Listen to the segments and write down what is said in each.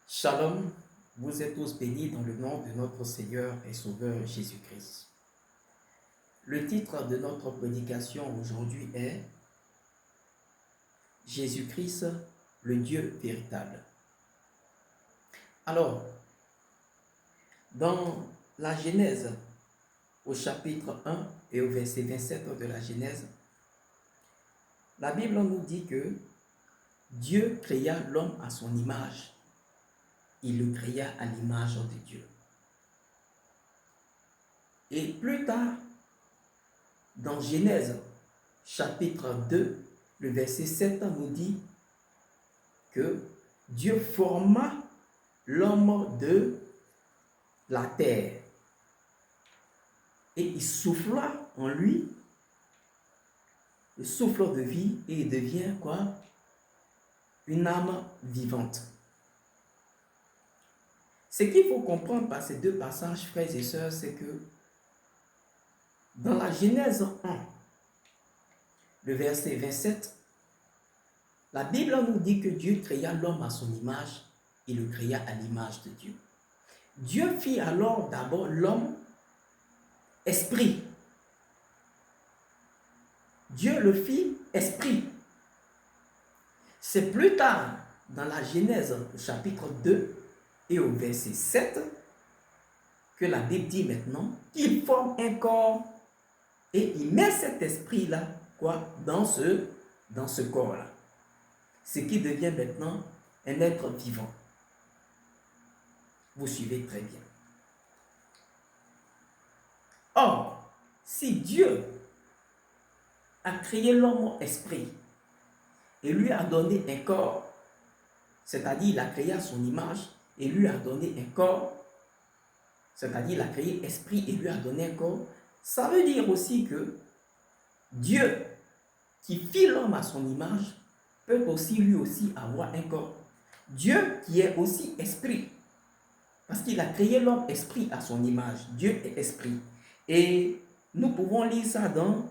Shalom, vous êtes tous bénis dans le nom de notre Seigneur et Sauveur Jésus-Christ. Le titre de notre prédication aujourd'hui est Jésus-Christ, le Dieu véritable. Alors, dans la Genèse, au chapitre 1 et au verset 27 de la Genèse, la Bible nous dit que Dieu créa l'homme à son image. Il le créa à l'image de Dieu. Et plus tard, dans Genèse, chapitre 2, le verset 7 nous dit que Dieu forma l'homme de la terre et il souffla en lui le souffle de vie et il devient quoi? Une âme vivante. Ce qu'il faut comprendre par ces deux passages, frères et sœurs, c'est que dans la Genèse 1, le verset 27, la Bible nous dit que Dieu créa l'homme à son image et le créa à l'image de Dieu. Dieu fit alors d'abord l'homme esprit. Dieu le fit esprit. C'est plus tard, dans la Genèse, au chapitre 2 et au verset 7, que la Bible dit maintenant qu'il forme un corps et il met cet esprit-là dans ce corps-là. Ce qui devient maintenant un être vivant. Vous suivez très bien. Or, si Dieu a créé l'homme esprit et lui a donné un corps, c'est-à-dire il a créé à son image et lui a donné un corps, c'est-à-dire il a créé esprit et lui a donné un corps, ça veut dire aussi que Dieu qui fit l'homme à son image peut aussi lui aussi avoir un corps. Dieu qui est aussi esprit, parce qu'il a créé l'homme esprit à son image. Dieu est esprit. Et nous pouvons lire ça dans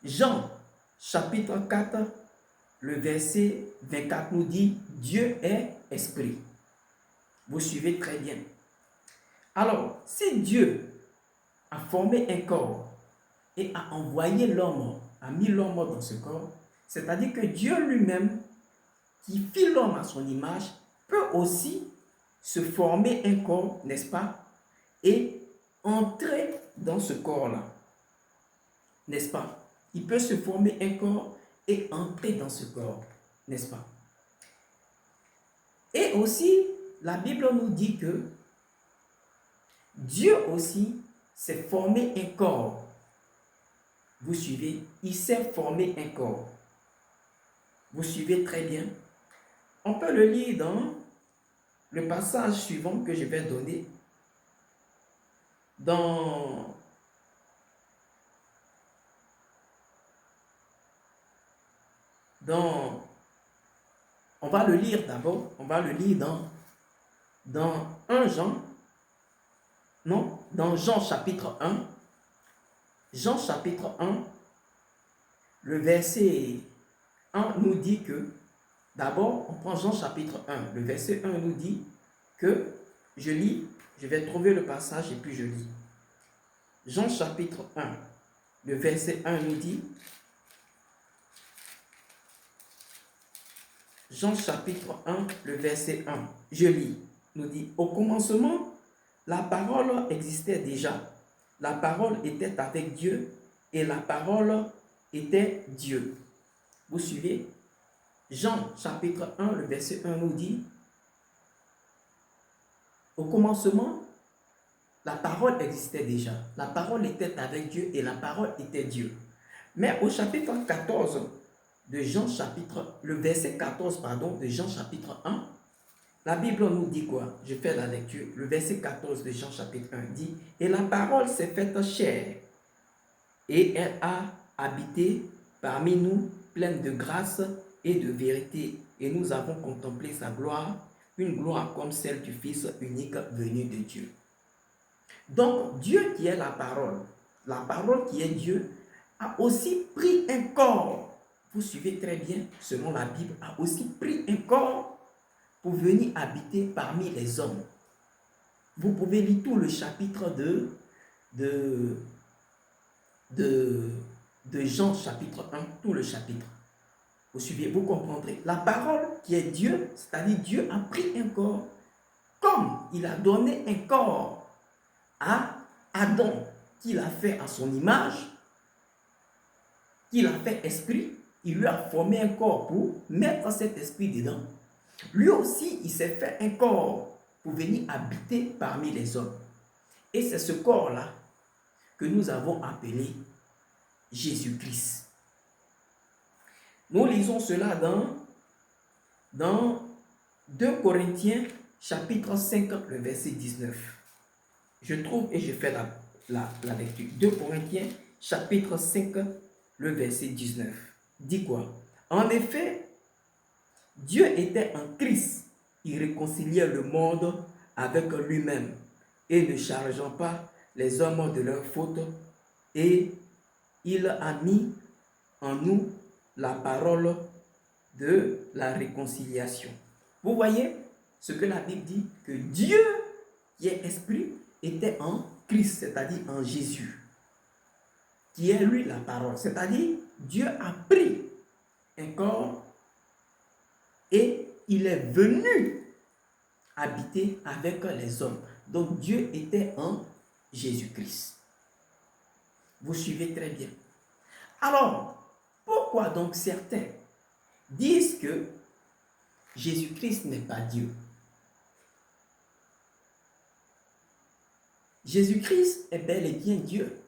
Jean chapitre 4, le verset 24 nous dit Dieu est esprit. Vous suivez très bien. Alors, si Dieu a formé un corps et a envoyé l'homme, a mis l'homme dans ce corps, c'est-à-dire que Dieu lui-même, qui fit l'homme à son image, peut aussi se former un corps, n'est-ce pas, et entrer dans ce corps-là, n'est-ce pas? Il peut se former un corps et entrer dans ce corps, n'est-ce pas? Et aussi, la Bible nous dit que Dieu aussi s'est formé un corps. Vous suivez? Il s'est formé un corps. Vous suivez très bien? On peut le lire dans le passage suivant que je vais donner. On va le lire d'abord, on va le lire dans 1 Jean, non, dans Jean chapitre 1, Jean chapitre 1, le verset 1 nous dit que, d'abord, on prend Jean chapitre 1, le verset 1 nous dit que, je lis, je vais trouver le passage et puis je lis. Jean chapitre 1, le verset 1 nous dit, Jean chapitre 1, le verset 1, je lis, nous dit, au commencement, la parole existait déjà. La parole était avec Dieu et la parole était Dieu. Vous suivez? Jean chapitre 1, le verset 1 nous dit, au commencement, la parole existait déjà. La parole était avec Dieu et la parole était Dieu. Mais au chapitre 14 de Jean chapitre, le verset 14, de Jean chapitre 1, la Bible nous dit quoi? Je fais la lecture. Le verset 14 de Jean chapitre 1 dit, et la parole s'est faite chair et elle a habité parmi nous, pleine de grâce et de vérité. Et nous avons contemplé sa gloire, une gloire comme celle du Fils unique venu de Dieu. Donc, Dieu qui est la parole qui est Dieu, a aussi pris un corps. Vous suivez très bien, selon la Bible, a aussi pris un corps pour venir habiter parmi les hommes. Vous pouvez lire tout le chapitre de Jean chapitre 1, tout le chapitre. Vous suivez, vous comprendrez. La parole qui est Dieu, c'est-à-dire Dieu a pris un corps, comme il a donné un corps à Adam, qu'il a fait à son image, qu'il a fait esprit, il lui a formé un corps pour mettre cet esprit dedans. Lui aussi, il s'est fait un corps pour venir habiter parmi les hommes. Et c'est ce corps-là que nous avons appelé Jésus-Christ. Nous lisons cela dans 2 Corinthiens chapitre 5, le verset 19. Je trouve et je fais la lecture. 2 Corinthiens chapitre 5, le verset 19. Dit quoi? En effet, Dieu était en Christ. Il réconciliait le monde avec lui-même et ne chargeant pas les hommes de leurs fautes. Et il a mis en nous la parole de la réconciliation. Vous voyez ce que la Bible dit? Que Dieu, qui est esprit, était en Christ, c'est-à-dire en Jésus, qui est lui la parole. C'est-à-dire, Dieu a pris un corps et il est venu habiter avec les hommes. Donc Dieu était en Jésus-Christ. Vous suivez très bien. Alors, pourquoi donc certains disent que Jésus-Christ n'est pas Dieu? Jésus-Christ est bel et bien Dieu.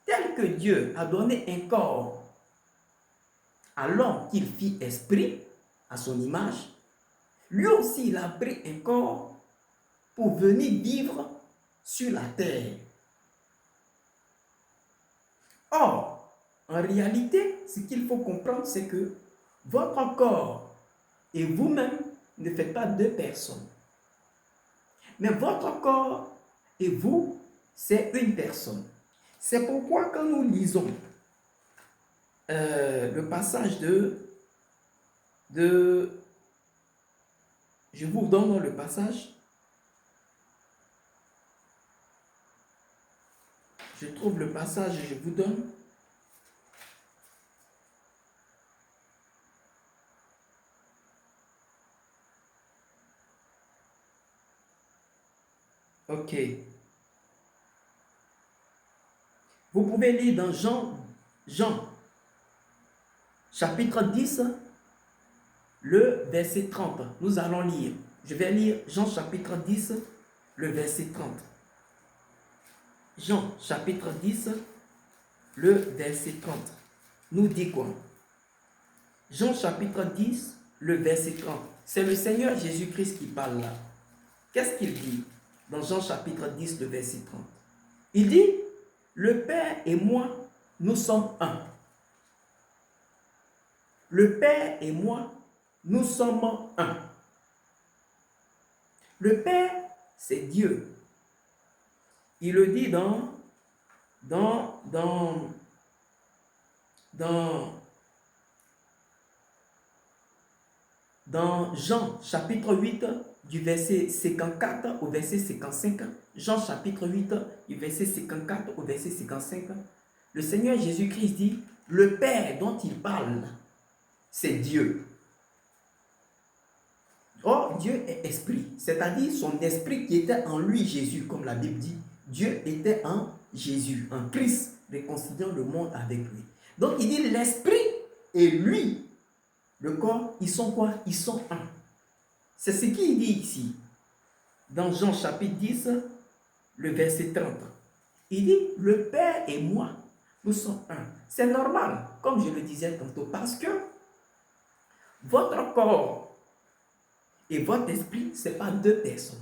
Tel que Dieu a donné un corps à l'homme qu'il fit esprit, à son image, lui aussi il a pris un corps pour venir vivre sur la terre. Or, en réalité, ce qu'il faut comprendre, c'est que votre corps et vous-même ne faites pas deux personnes. Mais votre corps et vous, c'est une personne. C'est pourquoi quand nous lisons le passage je vous donne le passage. Je trouve le passage et je vous donne. Ok. Vous pouvez lire dans Jean, chapitre 10, le verset 30. Nous allons lire. Je vais lire Jean, chapitre 10, le verset 30. Jean, chapitre 10, le verset 30. Nous dit quoi? Jean, chapitre 10, le verset 30. C'est le Seigneur Jésus-Christ qui parle là. Qu'est-ce qu'il dit dans Jean, chapitre 10, le verset 30? Il dit, le Père et moi, nous sommes un. Le Père et moi, nous sommes un. Le Père, c'est Dieu. Il le dit dans Jean chapitre 8 du verset 54 au verset 55. Jean chapitre 8 du verset 54 au verset 55. Le Seigneur Jésus-Christ dit, le Père dont il parle, c'est Dieu. Or, Dieu est esprit, c'est-à-dire son esprit qui était en lui, Jésus, comme la Bible dit. Dieu était en Jésus, en Christ, réconciliant le monde avec lui. Donc, il dit l'esprit et lui, le corps, ils sont quoi? Ils sont un. C'est ce qu'il dit ici, dans Jean chapitre 10, le verset 30. Il dit, le Père et moi, nous sommes un. C'est normal, comme je le disais tantôt, parce que votre corps et votre esprit, ce n'est pas deux personnes.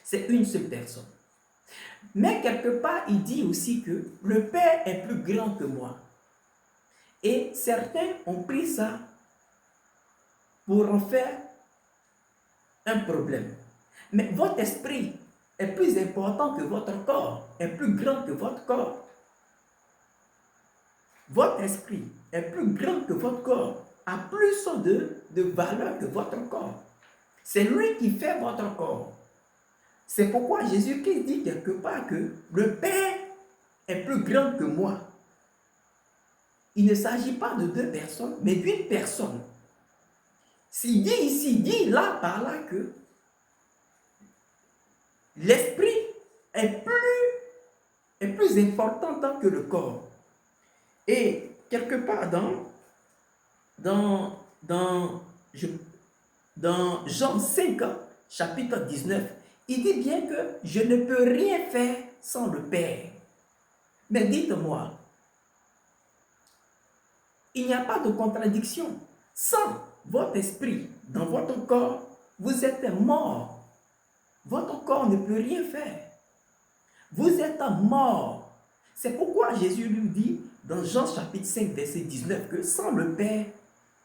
C'est une seule personne. Mais quelque part, il dit aussi que le Père est plus grand que moi. Et certains ont pris ça pour en faire un problème. Mais votre esprit est plus important que votre corps, est plus grand que votre corps. Votre esprit est plus grand que votre corps, a plus de valeur que votre corps. C'est lui qui fait votre corps. C'est pourquoi Jésus-Christ dit quelque part que le Père est plus grand que moi. Il ne s'agit pas de deux personnes, mais d'une personne. S'il dit ici, dit là, par là que l'esprit est plus important que le corps. Et quelque part dans Jean 5, chapitre 19, il dit bien que je ne peux rien faire sans le Père. Mais dites-moi, il n'y a pas de contradiction. Sans votre esprit dans votre corps, vous êtes mort. Votre corps ne peut rien faire. Vous êtes mort. C'est pourquoi Jésus lui dit dans Jean chapitre 5, verset 19 que sans le Père,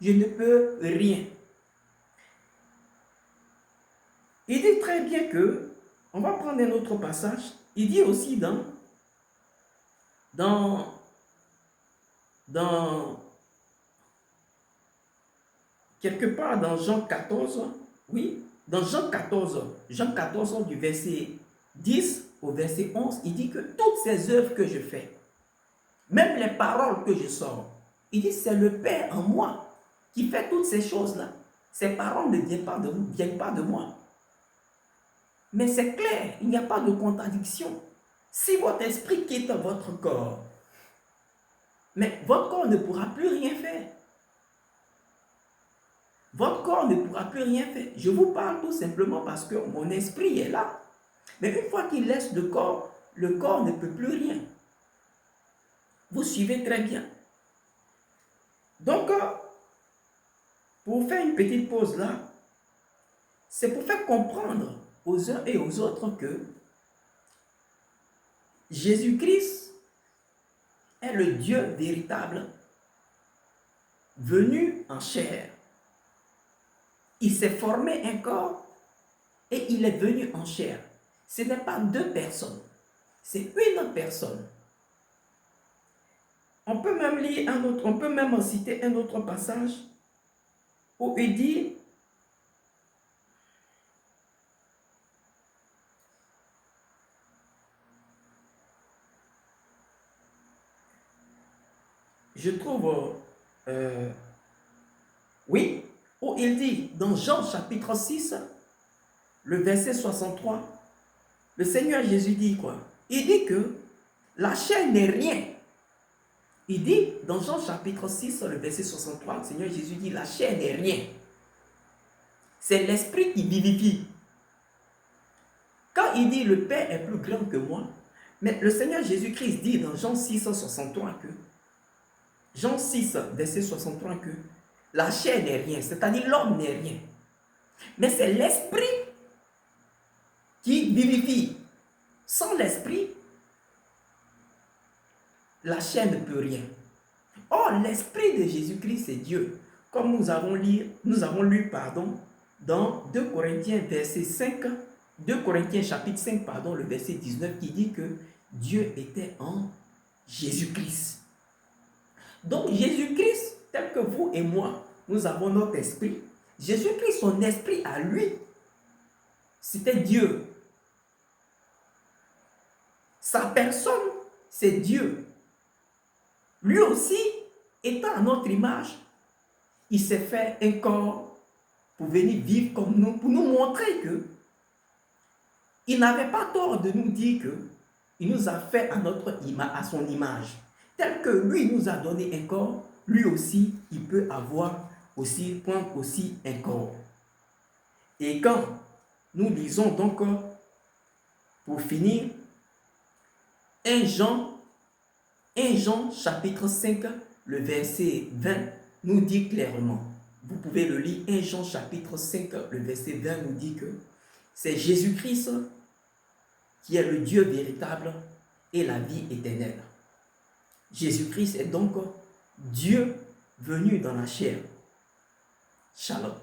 je ne peux rien. Il dit très bien que, on va prendre un autre passage, il dit aussi quelque part dans Jean 14, oui, dans Jean 14 du verset 10 au verset 11, il dit que toutes ces œuvres que je fais, même les paroles que je sors, il dit c'est le Père en moi qui fait toutes ces choses-là. Ces paroles ne viennent pas de moi. Mais c'est clair, il n'y a pas de contradiction. Si votre esprit quitte votre corps, mais votre corps ne pourra plus rien faire. Votre corps ne pourra plus rien faire. Je vous parle tout simplement parce que mon esprit est là. Mais une fois qu'il laisse le corps ne peut plus rien. Vous suivez très bien. Donc, pour faire une petite pause là, c'est pour faire comprendre aux uns et aux autres que Jésus-Christ est le Dieu véritable venu en chair. Il s'est formé un corps et il est venu en chair. Ce n'est pas deux personnes, c'est une personne. On peut même lire on peut même citer un autre passage où il dit je trouve, oui, où il dit dans Jean chapitre 6, le verset 63, le Seigneur Jésus dit quoi? Il dit que la chair n'est rien. Il dit dans Jean chapitre 6, le verset 63, le Seigneur Jésus dit la chair n'est rien. C'est l'esprit qui vivifie. Quand il dit le Père est plus grand que moi, mais le Seigneur Jésus-Christ dit dans Jean 6, 63 que Jean 6, verset 63 que la chair n'est rien, c'est-à-dire l'homme n'est rien. Mais c'est l'esprit qui vivifie. Sans l'esprit, la chair ne peut rien. Or, l'esprit de Jésus-Christ, c'est Dieu. Comme nous avons lu dans 2 Corinthiens, verset 5, 2 Corinthiens chapitre 5, le verset 19, qui dit que Dieu était en Jésus-Christ. Donc, Jésus-Christ, tel que vous et moi, nous avons notre esprit. Jésus-Christ, son esprit à lui, c'était Dieu. Sa personne, c'est Dieu. Lui aussi, étant à notre image, il s'est fait un corps pour venir vivre comme nous, pour nous montrer que il n'avait pas tort de nous dire que il nous a fait à son image. Tel que lui nous a donné un corps, lui aussi, il peut prendre aussi un corps. Et quand nous lisons donc, pour finir, 1 Jean chapitre 5, le verset 20 nous dit clairement, vous pouvez le lire, 1 Jean chapitre 5, le verset 20 nous dit que c'est Jésus-Christ qui est le Dieu véritable et la vie éternelle. Jésus-Christ est donc Dieu venu dans la chair. Shalom.